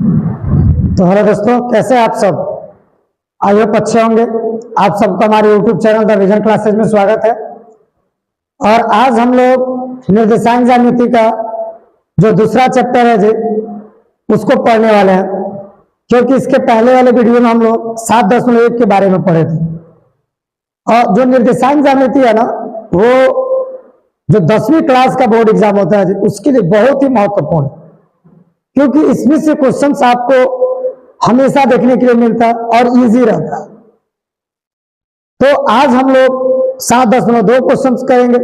तो हेलो दोस्तों, कैसे हैं आप सब। आई होप अच्छे होंगे। आप सबका हमारे YouTube channel the vision classes में स्वागत है। और आज हम लोग निर्देशांक ज्यामिति का जो दूसरा चैप्टर है जी उसको पढ़ने वाले हैं, क्योंकि इसके पहले वाले वीडियो में हम लोग 7.1 के बारे में पढ़े थे। और जो निर्देशांक ज्यामिति है ना, वो जो 10वीं क्लास का बोर्ड एग्जाम होता है जी, उसके लिए बहुत ही महत्वपूर्ण है, क्योंकि इसमें से क्वेश्चंस आपको हमेशा देखने के लिए मिलता है और इजी रहता है। तो आज हम लोग 7.2 क्वेश्चंस करेंगे।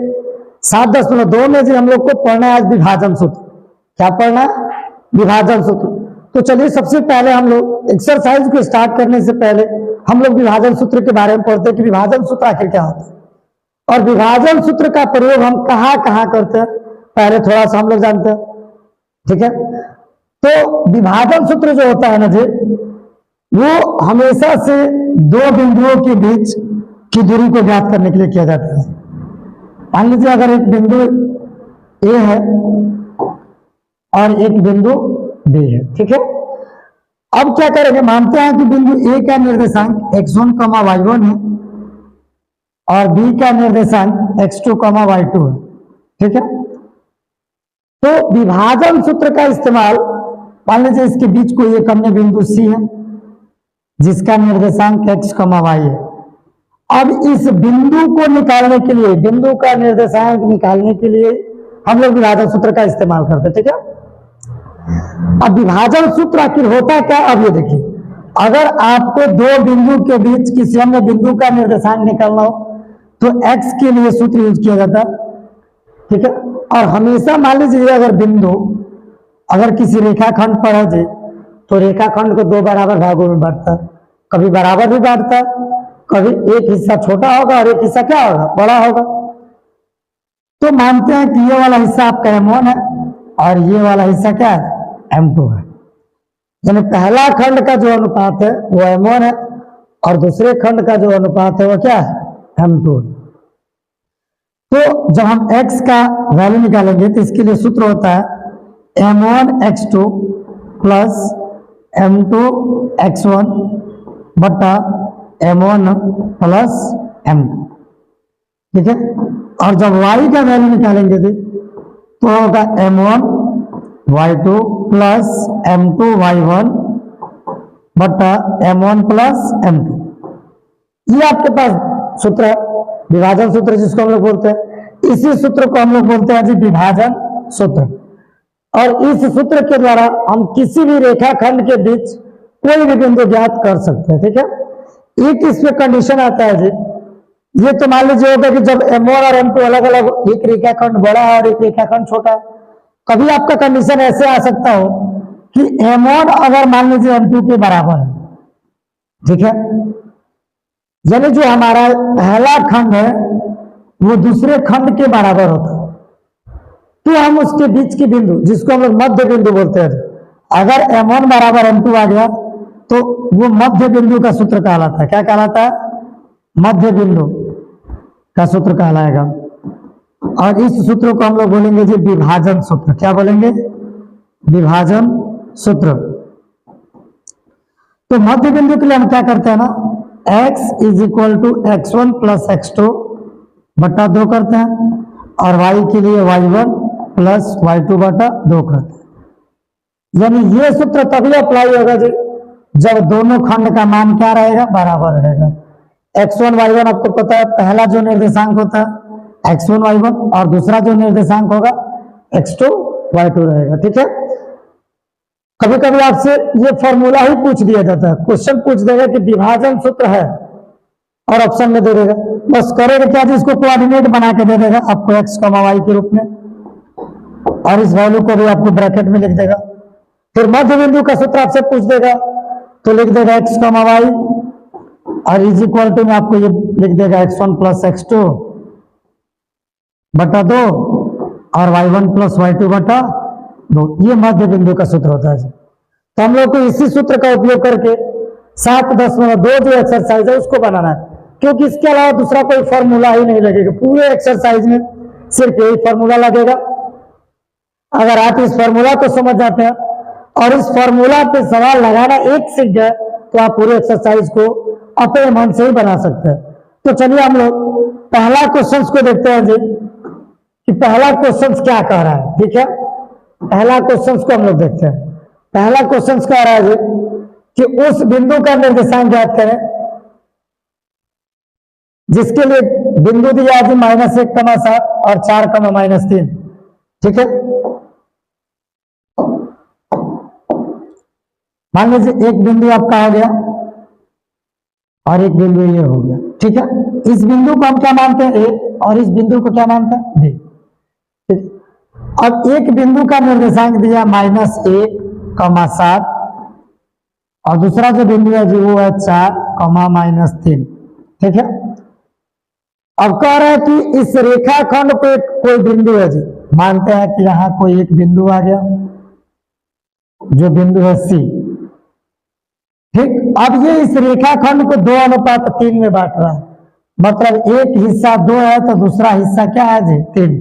7.2 में जी हम लोग को पढ़ना है आज विभाजन सूत्र। क्या पढ़ना है? विभाजन सूत्र। तो चलिए सबसे पहले हम लोग एक्सरसाइज को स्टार्ट करने से पहले हम लोग विभाजन सूत्र के बारे में पढ़ते हैं कि विभाजन सूत्र आखिर क्या होता है और विभाजन सूत्र का प्रयोग हम कहाँ कहाँ करते हैं, पहले थोड़ा सा हम लोग जानते हैं। ठीक है, तो विभाजन सूत्र जो होता है ना जी, वो हमेशा से दो बिंदुओं के बीच की दूरी को ज्ञात करने के लिए किया जाता है। मान लीजिए अगर एक बिंदु ए है और एक बिंदु बी है, ठीक है। अब क्या करेंगे, मानते हैं कि बिंदु ए का निर्देशांक x1, y1 है और बी का निर्देशांक x2, y2 है, ठीक है। तो विभाजन सूत्र का इस्तेमाल, मान लीजिए इसके बीच कोई एक अन्य बिंदु सी है जिसका निर्देशांक x, y है। अब इस बिंदु को निकालने के लिए, बिंदु का निर्देशांक निकालने के लिए हम लोग विभाजन सूत्र का इस्तेमाल करते हैं, ठीक है। अब विभाजन सूत्र आखिर होता क्या, अब ये देखिए, अगर आपको दो बिंदु के बीच किसी अन्य बिंदु का निर्देशांक निकालना हो तो x के लिए सूत्र यूज किया जाता है, ठीक है। और हमेशा मान लीजिए अगर बिंदु अगर किसी रेखाखंड पर है जी, तो रेखाखंड को दो बराबर भागों में बांटता है, कभी बराबर भी बांटता है, कभी एक हिस्सा छोटा होगा और एक हिस्सा क्या होगा, बड़ा होगा। तो मानते हैं कि ये वाला हिस्सा आपका m1 है और ये वाला हिस्सा क्या है, m2 है। यानी पहला खंड का जो अनुपात है वो m1 है और दूसरे खंड का जो अनुपात है वो क्या है, m2 है। तो जब हम x का वैल्यू निकालेंगे तो इसके लिए सूत्र होता है m1 x2 plus m2 x1 बटा m1 प्लस m2, ठीक है। और जब y का वैल्यू निकालेंगे तो होगा m1 y2 plus m2 y1 बटा m1 प्लस m2। ये आपके पास सूत्र है, विभाजन सूत्र जिसको हम लोग बोलते हैं। इसी सूत्र को हम लोग बोलते हैं जी विभाजन सूत्र। और इस सूत्र के द्वारा हम किसी भी रेखाखंड के बीच कोई भी बिंदु ज्ञात कर सकते हैं, ठीक है। एक इसमें कंडीशन आता है जी, ये तो मान लीजिए होगा कि जब m1 और m2 अलग अलग, एक रेखाखंड बड़ा है और एक रेखाखंड छोटा है। कभी आपका कंडीशन ऐसे आ सकता हो कि m1 अगर मान लीजिए m2 के बराबर है, ठीक है, यानी जो हमारा पहला खंड है वो दूसरे खंड के बराबर होता है, तो हम उसके बीच के बिंदु जिसको हम लोग मध्य बिंदु बोलते हैं, अगर m1 बराबर m2 आ गया तो वो मध्य बिंदु का सूत्र कहलाता है। क्या कहलाता है? मध्य बिंदु का सूत्र कहलाएगा। और इस सूत्र को हम लोग बोलेंगे जी विभाजन सूत्र। क्या बोलेंगे? विभाजन सूत्र। तो मध्य बिंदु के लिए हम क्या करते हैं ना, x is equal to x1 plus x2 बटा 2 करते हैं और y के लिए y1 प्लस y2 बटा 2 करते हैं। यानी ये सूत्र तभी अप्लाई होगा जी जब दोनों खंड का मान क्या रहेगा, बराबर रहेगा। x1 y1 आपको पता है, पहला जो निर्देशांक होता है x1 y1 और दूसरा जो निर्देशांक होगा x2 y2 रहेगा, ठीक है। कभी कभी आपसे ये फॉर्मूला ही पूछ दिया जाता है, क्वेश्चन पूछ देगा कि विभाजन सूत्र है और ऑप्शन में दे देगा, बस करेगा क्या जी, इसको कोऑर्डिनेट बना के दे देगा आपको x, y के रूप में और इस वैल्यू को भी आपको ब्रैकेट में लिख देगा। फिर मध्य बिंदु का सूत्र आपसे पूछ देगा तो लिख देगा x, y और इज इक्वल टू में आपको ये लिख देगा x1 प्लस x2 बटा 2 और y1 प्लस y2 बटा 2। ये मध्य बिंदु का सूत्र होता है। तो हम लोग को इसी सूत्र का उपयोग करके 7.2 जो एक्सरसाइज है उसको बनाना है, क्योंकि इसके अलावा दूसरा कोई फॉर्मूला ही नहीं लगेगा। पूरे एक्सरसाइज में सिर्फ यही फॉर्मूला लगेगा। अगर आप इस फॉर्मूला को समझ जाते हैं और इस फॉर्मूला पे सवाल लगाना एक सीख गए तो आप पूरे एक्सरसाइज को अपने मन से ही बना सकते हैं। तो चलिए हम लोग पहला क्वेश्चन को देखते हैं जी कि पहला क्वेश्चन क्या कह रहा है। ठीक है, पहला क्वेश्चन को हम लोग देखते हैं। पहला क्वेश्चन कह रहा है जी कि उस बिंदु का निर्देशांक ज्ञात करें जिसके लिए बिंदु दिया है -1,7 और 4,-3। ठीक है, मान लीजिए एक बिंदु आपका हो गया और एक बिंदु ये हो गया। ठीक है, इस बिंदु को हम क्या मानते हैं ए और इस बिंदु को क्या मानते हैं बी। अब एक बिंदु का निर्देशांक दिया -1,7 और दूसरा जो बिंदु है जी वो है 4,-3। ठीक है, अब कह रहा है कि इस रेखाखंड पे कोई बिंदु है जी, मानते हैं कि यहां कोई एक बिंदु आ गया जो बिंदु है सी। ठीक, अब ये इस रेखाखंड को 2:3 में बांट रहा है, मतलब एक हिस्सा 2 है तो दूसरा हिस्सा क्या है जी 3,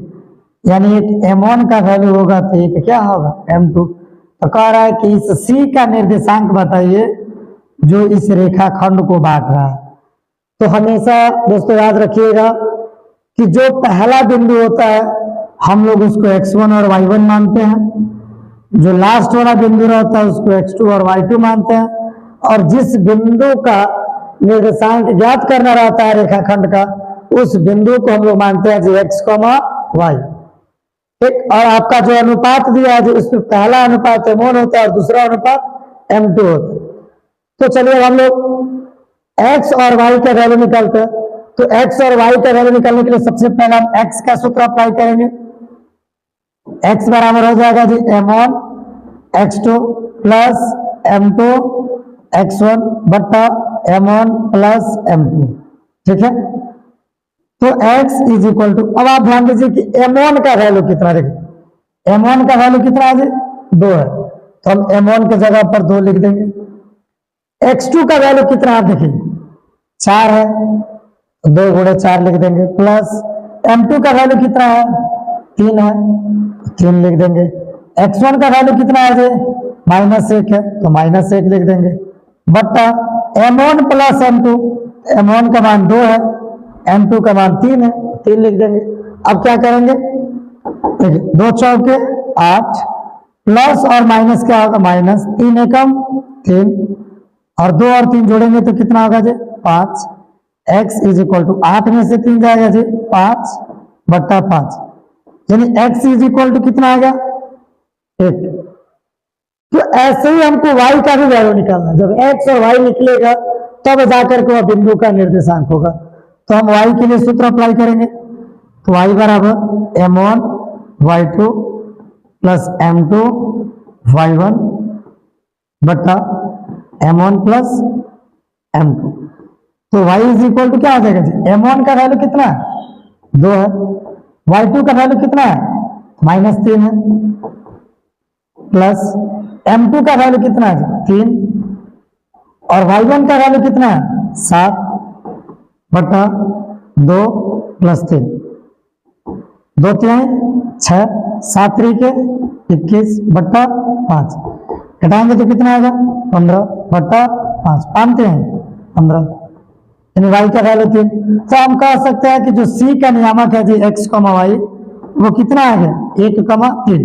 यानी एक m1 का वैल्यू होगा तो एक क्या होगा m2। तो कह रहा है कि इस C का निर्देशांक बताइए जो इस रेखाखंड को बांट रहा है। तो हमेशा दोस्तों याद रखिएगा कि जो पहला बिंदु होता है हम लोग उसको x1 और y1 मानते हैं, जो लास्ट वाला बिंदु रहता है उसको x2 और y2 मानते हैं, और जिस बिंदु का निर्देशांक ज्ञात करना रहता है रेखाखंड का उस बिंदु को हम लोग मानते हैं जी x, y। ठीक, और आपका जो अनुपात दिया है उसमें पहला अनुपात m1 होता है और दूसरा अनुपात m2 होता है। तो चलिए हम लोग x और y का वैल्यू निकालते हैं। तो x और y का वैल्यू निकालने के लिए सबसे पहले हम x का सूत्र अप्लाई करेंगे। x बराबर हो जाएगा जी m1 x2 plus m2 x1 बट्टा m1 प्लस m2। ठीक है, तो x इज इक्वल टू, अब आप ध्यान दीजिए कि m1 का वैल्यू कितना, देखिए m1 का वैल्यू कितना है जी 2 है, तो हम m1 के जगह पर 2 लिख देंगे। x2 का वैल्यू कितना है देखिए 4 है, तो 2 गुणे 4 लिख देंगे, प्लस m2 का वैल्यू कितना है 3 है, 3 लिख देंगे। x1 का वैल्यू कितना है जी -1 है, तो -1 लिख देंगे, बट्टा m1 प्लस m2, m1 का मान 2 है, m2 का मान 3 है, 3 लिख देंगे। अब क्या करेंगे, देखिए 2 चौके 8 प्लस और माइनस क्या होगा -3 एकम 3 और 2 और 3 जोड़ेंगे तो कितना होगा जी 5। x इज इक्वल टू 8 में से 3 जाएगा जी 5 बट्टा 5, यानी x इज इक्वल टू कितना आ गया 1। तो ऐसे ही हमको y का भी वैल्यू निकालना, जब x और y निकलेगा तब जाकर के वह बिंदु का निर्देशांक होगा। तो हम y के लिए सूत्र अप्लाई करेंगे, तो y बराबर m1 y2 plus m2 y1 बट्टा m1 प्लस m2। तो y इज इक्वल टू क्या आ जाएगा जी m1 का वैल्यू कितना है 2 है, y2 का वैल्यू कितना है -3 है, प्लस m2 का वैल्यू कितना है 3 और y1 का वैल्यू कितना है 7 बटा 2 प्लस 3, 2 3 6 7 3 के 21 बट्टा 5, घटाएंगे तो कितना आएगा 15 बट्टा 5, 5 हैं 15, यानी y का वैल्यू 3। तो हम कह सकते हैं कि जो c का नियामक है जी x, y वो कितना आ गया 1,3।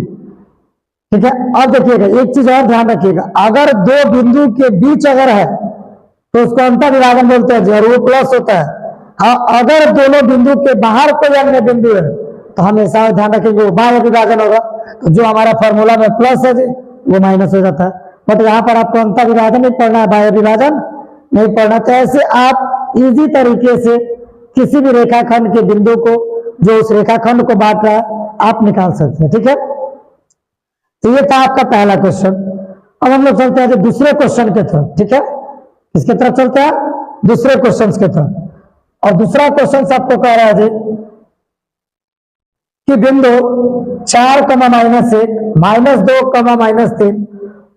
ठीक है, अब देखिएगा एक चीज और ध्यान रखिएगा, अगर दो बिंदु के बीच अगर है तो उसको अंतर विभाजन बोलते हैं और वो प्लस होता है। हाँ, अगर दोनों बिंदु के बाहर कोई अन्य बिंदु है तो हमेशा ध्यान रखेंगे वो बाह्य विभाजन होगा, तो जो हमारा फॉर्मूला में प्लस है जी वो माइनस हो जाता है। बट यहाँ पर आपको अंतर विभाजन नहीं पढ़ना है, बाह्य विभाजन नहीं पढ़ना। तो ऐसे आप इजी तरीके से किसी भी रेखाखंड के बिंदु को जो उस रेखाखंड को बांट रहा है आप निकाल सकते हैं। ठीक है, तो ये था आपका पहला क्वेश्चन। अब हम लोग चलते हैं दूसरे क्वेश्चन के तरफ। ठीक है, किसके तरफ चलते हैं दूसरे क्वेश्चन के तरफ। और दूसरा क्वेश्चन आपको कह रहा है जी कि बिंदु 4, -1, -2, -3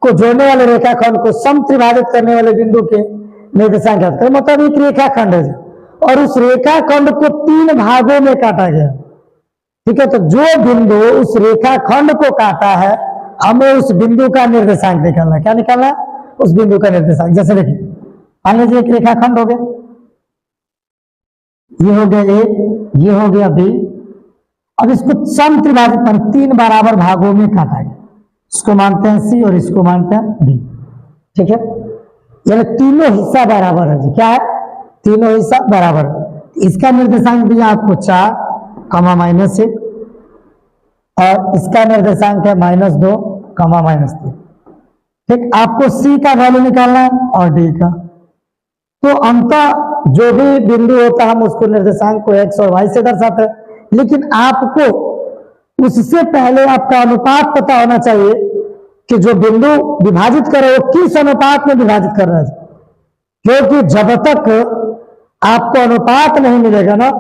को जोड़ने वाले रेखाखंड को समत्रिभाजित करने वाले बिंदु के निर्देशांक ज्ञात करें। मतलब एक रेखाखंड है और उस रेखाखंड को 3 भागों में काटा गया। ठीक है, तो जो बिंदु उस रेखाखंड को काटा है हमें उस बिंदु का निर्देशांक निकालना है। क्या निकालना है? उस बिंदु का निर्देशांक। जैसे देखिए, मान लीजिए एक रेखाखंड हो गया, ये हो गया ए, ये हो गया बी। अब इसको सम त्रिभाजित पर 3 बराबर भागों में काटा गया। इसको मानते हैं सी और इसको मानते हैं बी। ठीक है, यानी तीनों हिस्सा बराबर है जी। क्या है? तीनों हिस्सा बराबर है। इसका निर्देशांक दिया आपको 4, -1 और इसका निर्देशांक है -2, -3। ठीक, आपको सी का वैल्यू निकालना है और डी का। तो अंततः जो भी बिंदु होता है हम उसको निर्देशांक को x और y से दर्शाते हैं, लेकिन आपको उससे पहले आपका अनुपात पता होना चाहिए कि जो बिंदु विभाजित कर रहे हो किस अनुपात में विभाजित कर रहा है, क्योंकि जब तक आपको अनुपात नहीं मिलेगा ना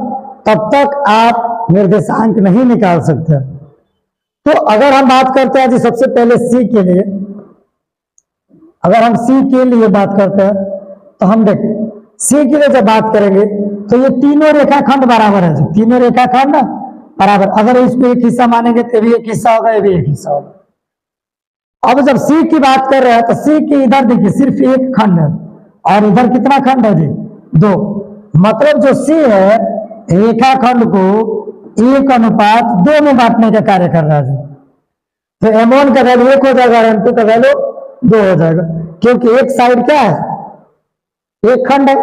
तब तक आप निर्देशांक नहीं निकाल सकते। तो अगर हम बात करते हैं जी सबसे पहले सी के लिए, अगर हम सी के लिए बात करते हैं तो हम देखें सी के लिए जब बात करेंगे तो ये तीनों रेखाखंड बराबर है जी, तीनों रेखाखंड बराबर। अगर इसको एक हिस्सा मानेंगे तो भी एक हिस्सा होगा, ये भी एक हिस्सा होगा। अब जब सी की बात कर रहे हैं तो सी के इधर देखिए सिर्फ एक खंड है और इधर कितना खंड है जी? 2। मतलब जो सी है रेखाखंड को 1:2 में बांटने का कार्य कर रहा है जी। तो m1 का वैल्यू 1 हो जाएगा और m2 का वैल्यू 2 हो जाएगा, क्योंकि एक साइड क्या है? एक खंड है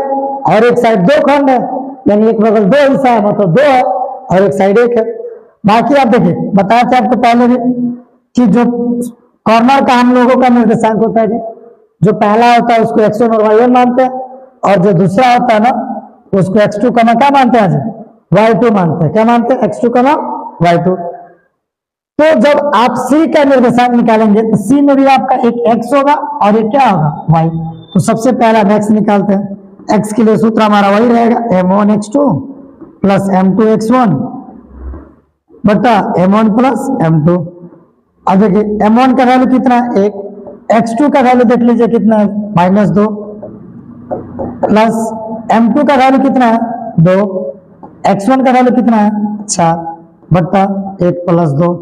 और एक साइड 2 खंड है, यानी एक बगल 2 हिस्सा है, मतलब 2 है और एक साइड 1 है। बाकी आप देखिए, बताया था आपको पहले भी कि जो कॉर्नर का हम लोगों का निर्देशांक होता है जी, जो पहला होता है उसको x1 और y1 मानते हैं और जो दूसरा होता है ना उसको x2 क्या मानते हैं जी? y2 मानते हैं। क्या मानते हैं? x2 y2। तो जब आप c का निर्देशांक निकालेंगे तो c में भी आपका एक x होगा और एक क्या होगा? y। तो सबसे पहला x निकालते हैं। x के लिए सूत्र हमारा वही रहेगा, m1x2 प्लस m2x1 बटा m1 प्लस m2। अब देखिए m1 का वैल्यू कितना है? 1। x2 का वैल्यू देख लीजिए कितना है? -2 प्लस m2 का वैल्यू कितना है? 2। x1 का वैल्यू कितना है? 4 बटा 1 प्लस 2।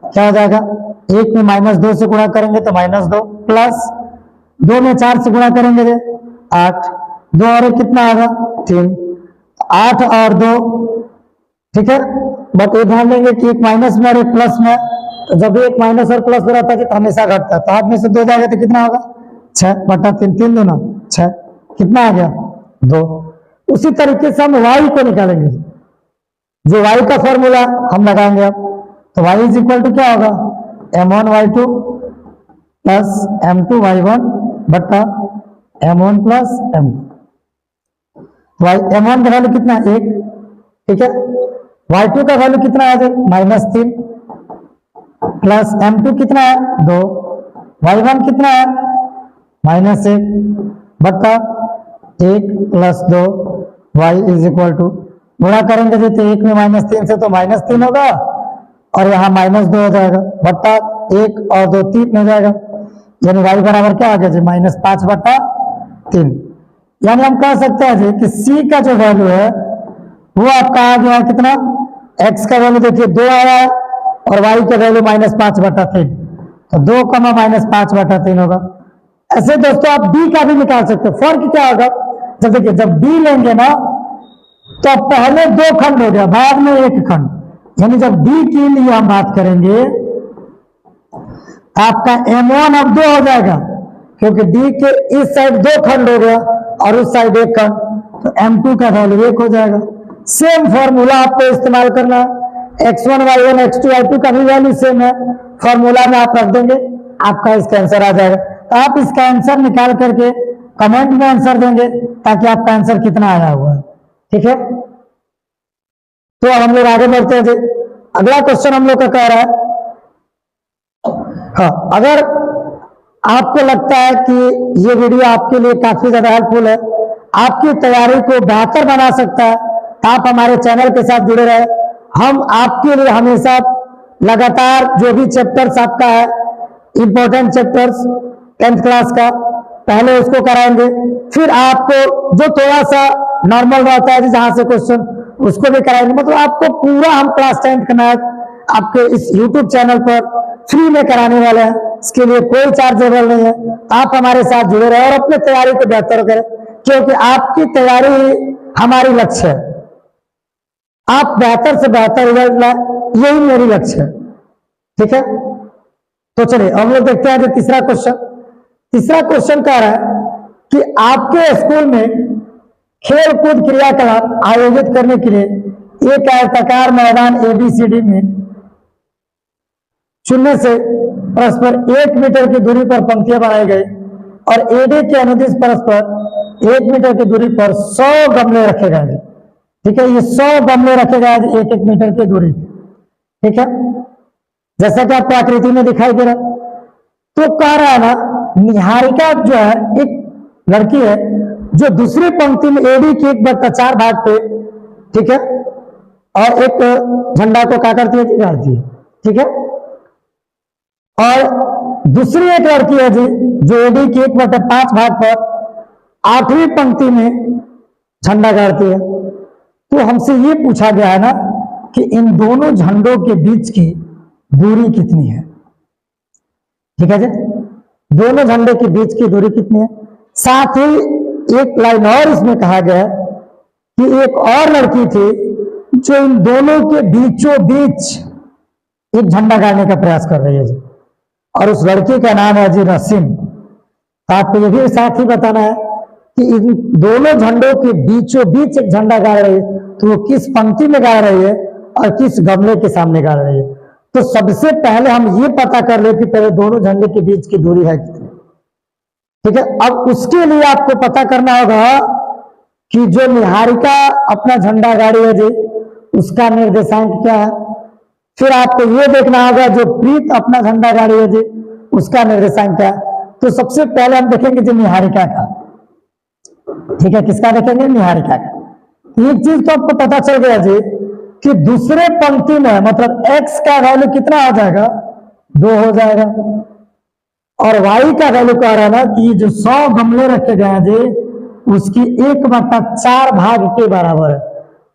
क्या हो जाएगा? 1 में -2 से गुणा करेंगे तो -2 प्लस 2 में 4 से गुणा करेंगे 8। 2 और 1 कितना आएगा? 3। 8 और 2, ठीक है। बट ये ध्यान देंगे कि एक माइनस में और एक प्लस में, तो जब भी एक माइनस और प्लस हो रहा था तो हमेशा घटता है। तो 8 में से 2 जाएगा तो कितना होगा? 6 बटा 3, 3 दूना 6, कितना आ गया? 2। उसी तरीके से हम y को निकालेंगे। जो y का फॉर्मूला हम लगाएंगे अब, तो y इज इक्वल टू क्या होगा? m1 y2 plus m2 y1 बटा m1 प्लस m2। m1 का वैल्यू कितना है? 1, ठीक है। y2 का वैल्यू कितना है? -3 प्लस m2 कितना है? 2। y1 कितना है? -1 बटा 1 plus 2। y is equal to, गुणा करेंगे तो 1 में -3 से तो -3 होगा और यहाँ -2 हो जाएगा बटा 1 और 2 3 हो जाएगा, यानी y बराबर क्या आ गया जी? -5 बटा 3। यानी हम कह सकते हैं जी कि c का जो वैल्यू है वो आपका आ गया कितना? x का वैल्यू देखिए 2 आया है और y का वैल्यू -5 बटा 3, तो 2, -5 बटा 3 होगा। ऐसे दोस्तों आप d का भी निकाल सकते हो। फर्क क्या होगा? जब देखिए जब d लेंगे ना तो पहले 2 खंड हो गया, बाद में 1 खंड, यानी जब d के लिए हम बात करेंगे आपका m1 अब 2 हो जाएगा, क्योंकि d के इस साइड 2 खंड हो गया और उस साइड 1 खंड, तो m2 का वैल्यू 1 हो जाएगा। सेम फॉर्मूला आपको इस्तेमाल करना है, x1 y1 x2 y2 का भी वैल्यू सेम है, फॉर्मूला में आप रख देंगे, आपका इसका आंसर आ जाएगा। तो आप इसका आंसर निकाल करके कमेंट में आंसर देंगे ताकि आपका आंसर कितना आया हुआ है, ठीक है। तो हम लोग आगे बढ़ते हैं जी। अगला क्वेश्चन हम लोग का कह रहा है, हाँ, अगर आपको लगता है कि ये वीडियो आपके लिए काफी ज्यादा हेल्पफुल है, आपकी तैयारी को बेहतर बना सकता है, तो आप हमारे चैनल के साथ जुड़े रहे। हम आपके लिए हमेशा लगातार जो भी चैप्टर्स आपका है, इंपॉर्टेंट चैप्टर्स 10th क्लास का, पहले उसको कराएंगे, फिर आपको जो थोड़ा सा नॉर्मल रहता है जहां से क्वेश्चन, उसको भी कराएंगे। मतलब आपको पूरा हम क्लास 10th का मैथ आपके इस YouTube चैनल पर फ्री में कराने वाले हैं, इसके लिए कोई चार्जेबल नहीं है। आप हमारे साथ जुड़े रहे और अपने तैयारी को बेहतर करें, क्योंकि आपकी तैयारी हमारी लक्ष्य है। आप बेहतर से बेहतर रिजल्ट लाए, यही मेरी लक्ष्य है। ठीक है, तो चलिए हम लोग देखते हैं तीसरा क्वेश्चन। तीसरा क्वेश्चन कह रहा है कि आपके स्कूल में खेल कूद क्रियाकलाप आयोजित करने के लिए एक आयताकार मैदान ABCD में चुनने से परस्पर 1 मीटर की दूरी पर पंक्तियां बनाई गई और AD के अनुदिश परस्पर 1 मीटर की दूरी पर 100 गमले रखे गए। ठीक है, ये 100 गमले रखे गए 1-1 मीटर की दूरी। ठीक है, जैसा कि आपको आकृति में दिखाई दे रहा है। तो कह रहा है ना, निहारिका जो है एक लड़की है जो दूसरी पंक्ति में AD के 1/4 भाग पे, ठीक है, और एक झंडा को क्या करती है, गाड़ती है। ठीक है, और दूसरी एक लड़की है जी जो AD के 1/5 भाग पर 8वीं पंक्ति में झंडा गाड़ती है। तो हमसे ये पूछा गया है ना कि इन दोनों झंडों के बीच की दूरी कितनी है। ठीक है जी, दोनों झंडे के बीच की दूरी कितनी है। साथ ही एक लाइन और इसमें कहा गया है कि एक और लड़की थी जो इन दोनों के बीचों बीच एक झंडा गाड़ने का प्रयास कर रही है जी, और उस लड़की का नाम है जी रसीम। तो आपको ये भी साथ ही बताना है कि इन दोनों झंडों के बीचों बीच एक झंडा गाड़ रही है, तो वो किस पंक्ति में गाड़ रही है और किस गमले के सामने गाड़ रही है। तो सबसे पहले हम ये पता कर ले कि पहले दोनों झंडे के बीच की दूरी है कितनी। ठीक है, अब उसके लिए आपको पता करना होगा कि जो निहारिका अपना झंडा गाड़ी है जी उसका निर्देशांक क्या है। फिर आपको ये देखना होगा जो प्रीत अपना झंडा गाड़ी है जी उसका निर्देशांक क्या है। तो सबसे पहले हम देखेंगे जी निहारिका का। ठीक है, किसका देखेंगे, निहारिका का। एक चीज तो आपको पता चल गया जी कि दूसरे पंक्ति में मतलब x का वैल्यू कितना हो जाएगा, 2 हो जाएगा, और y का वैल्यू कह रहा है ना कि जो 100 गमले रखे गए हैं जी उसकी 1/4 भाग के बराबर है,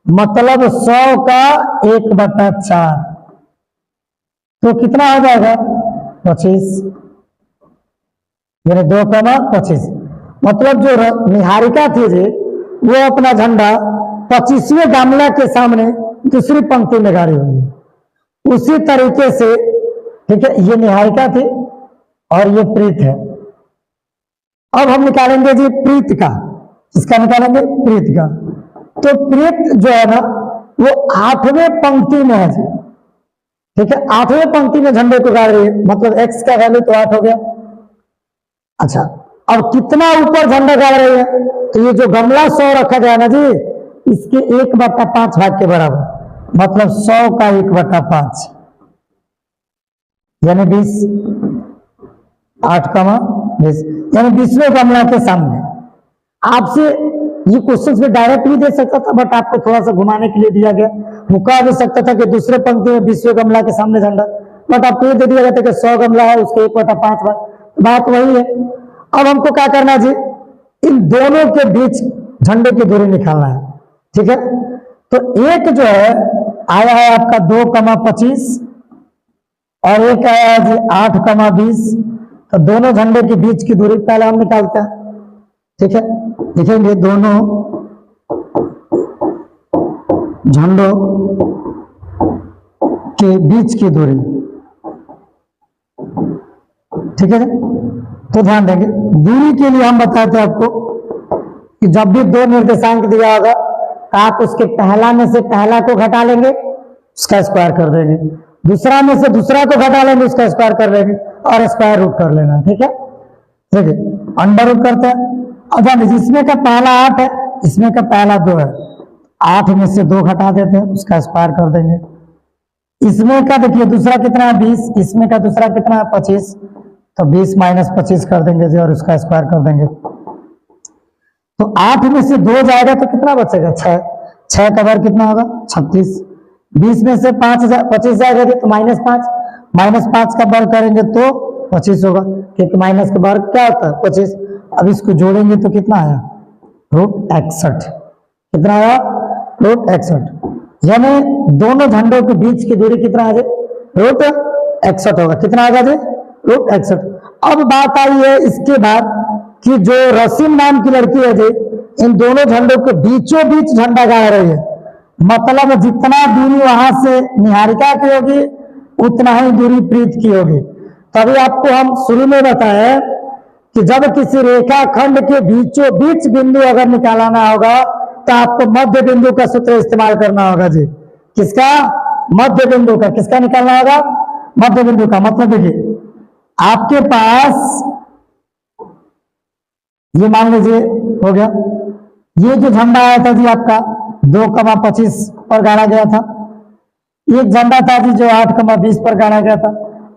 मतलब 100 का 1/4, तो कितना हो जाएगा, 25, यानी 2,25। मतलब जो निहारिका थी जी वो अपना झंडा 25वें गमला के सामने दूसरी पंक्ति में गाड़ी हुई है। उसी तरीके से, ठीक है, ये निहारिका थी और ये प्रीत है। अब हम निकालेंगे जी प्रीत का। इसका निकालेंगे प्रीत का। तो प्रीत जो है ना वो 8वें पंक्ति में है जी। ठीक है, 8वें पंक्ति में झंडे को गाड़ रही है, मतलब x का वैल्यू तो 8 हो गया। अच्छा, अब कितना ऊपर झंडा गाड़ रही है, तो ये जो गमला 100 रखा गया ना जी इसके 1/5 भाग के बराबर, मतलब 100 का 1/5 यानी 20, 8,20 यानी 20वें गमला के सामने। आपसे ये क्वेश्चन में डायरेक्ट भी दे सकता था, बट आपको थोड़ा सा घुमाने के लिए दिया गया। वो कह भी सकता था कि दूसरे पंक्ति में 20वें गमला के सामने झंडा, बट आपको ये दे दिया गया था कि 100 गमला है उसके 1/5 भाग। बात वही है। अब हमको क्या करना है जी, इन दोनों के बीच झंडे की दूरी निकालना है। ठीक है, तो एक जो है आया है आपका 2,25 और एक आया है जी 8,20। तो दोनों झंडे के बीच की दूरी पहले हम निकालते हैं। ठीक है, देखेंगे दोनों झंडों के बीच की दूरी। ठीक है, तो ध्यान देंगे दूरी के लिए हम बताते हैं आपको कि जब भी 2 निर्देशांक दिया होगा तो आप उसके पहला में से पहला को घटा लेंगे, उसका स्क्वायर कर देंगे, दूसरा में से दूसरा को घटा लेंगे, उसका स्क्वायर कर लेंगे, और स्क्वायर रूट कर लेना। ठीक है, देखिए अंडर रूट करते हैं। अब इसमें का पहला 8 है, इसमें का पहला 2 है, 8 में से 2 घटा देते हैं, उसका स्क्वायर कर देंगे। इसमें का देखिए दूसरा कितना है 20, इसमें का दूसरा कितना है 25, तो 20 - 25 कर देंगे जी और उसका स्क्वायर कर देंगे। तो 8 में से 2 जाएगा तो कितना बचेगा, 6, 6 का वर्ग कितना होगा 36। 20 में से 25 जाएगा तो -5 का वर्ग करेंगे तो 25 होगा, क्योंकि माइनस का वर्ग क्या होता है 25। अब इसको जोड़ेंगे तो कितना आया √61। कितना आया √61, यानी दोनों झंडों के बीच की दूरी कितना है √61। 61 होगा। कितना आएगा जी? √61। अब बात आई है इसके बाद कि जो रसीम नाम की लड़की है जी, इन दोनों झंडों के बीचों बीच झंडा गाड़ रही है, मतलब जितना दूरी वहां से निहारिका की होगी उतना ही दूरी प्रीत की होगी। तभी आपको हम शुरू में बताए कि जब किसी रेखा खंड के बीचों बीच बिंदु अगर निकालना होगा तो आपको मध्य बिंदु का सूत्र इस्तेमाल करना होगा जी। किसका? मध्य बिंदु का। किसका निकालना होगा? मध्य बिंदु का। मतलब देखिए आपके पास ये मान लीजिए हो गया, ये जो झंडा आया था जी आपका 2,25 पर गाड़ा गया था, एक झंडा था जी जो 8,20 पर गाड़ा गया था।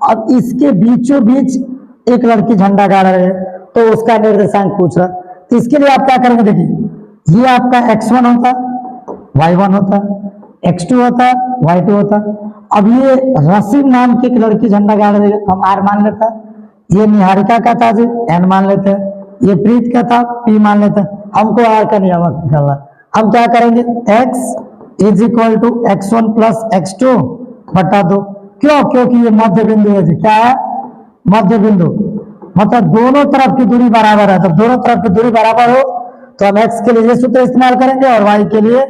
अब इसके बीचों बीच एक लड़की झंडा गाड़ रही है तो उसका निर्देशांक पूछ रहा। तो इसके लिए आप क्या करेंगे? देखिए ये आपका x1 होता, y1 होता, x2 होता, y2 होता। अब ये रसीम नाम की एक लड़की झंडा गाड़ रही है, हम r मान लेता है। ये निहारिका का था जी, n मान लेते हैं। ये प्रीत का था, p मान लेते हैं। हमको r का नियामक निकालना। हम क्या करेंगे? x = x1 + x2 बटा 2। क्यों? क्योंकि ये मध्य बिंदु है जी। क्या है? मध्य बिंदु। मतलब दोनों तरफ की दूरी बराबर है। जब दोनों तरफ की दूरी बराबर हो तो हम x के लिए ये सूत्र इस्तेमाल करेंगे और y के लिए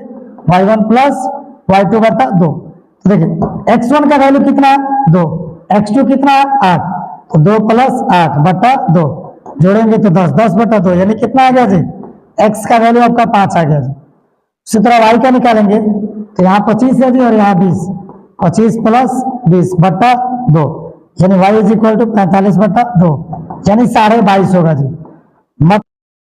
y1 + y2 बटा 2। तो देखिए x1 का वैल्यू कितना है? 2। x2 कितना है? 8। तो 2 + 8 बटा 2 जोड़ेंगे तो 10। 10 बटा 2 यानी कितना आ गया जी? x का वैल्यू आपका 5 आ गया जी। उसी तरह y का निकालेंगे तो यहाँ 25 है जी और यहाँ 20। 25 + 20 बटा 2 यानी y = 45 बटा 2 यानी 22.5 होगा जी।